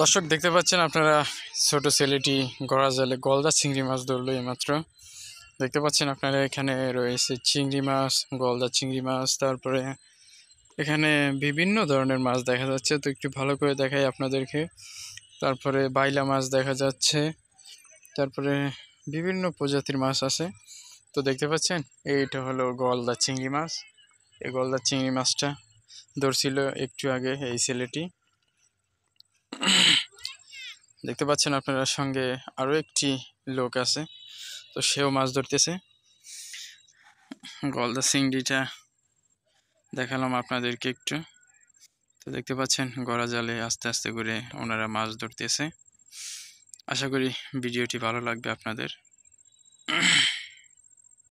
দর্শক দেখতে পাচ্ছেন আপনারা ছোট ছেলেটি গড়া জালে গলদা চিংড়ি মাছ ধরলো এইমাত্র। দেখতে পাচ্ছেন আপনারা এখানে রয়েছে চিংড়ি মাছ, গলদা চিংড়ি মাছ, তারপরে এখানে বিভিন্ন ধরনের মাছ দেখা যাচ্ছে। তো একটু ভালো করে দেখাই আপনাদেরকে। তারপরে বাইলা মাছ দেখা যাচ্ছে, তারপরে বিভিন্ন প্রজাতির মাছ আছে। তো দেখতে পাচ্ছেন এইটা হলো গলদা চিংড়ি মাছ। এই গলদা চিংড়ি মাছটা ধরছিল একটু আগে এই ছেলেটি। দেখতে পাচ্ছেন আপনার সঙ্গে আরো একটি লোক আছে, তো সেও মাছ ধরতেছে। গলদা চিংড়িটা দেখালাম আপনাদেরকে একটু। তো দেখতে পাচ্ছেন গড়া জালে আস্তে আস্তে করে ওনারা মাছ ধরতেছে। আশা করি ভিডিওটি ভালো লাগবে আপনাদের।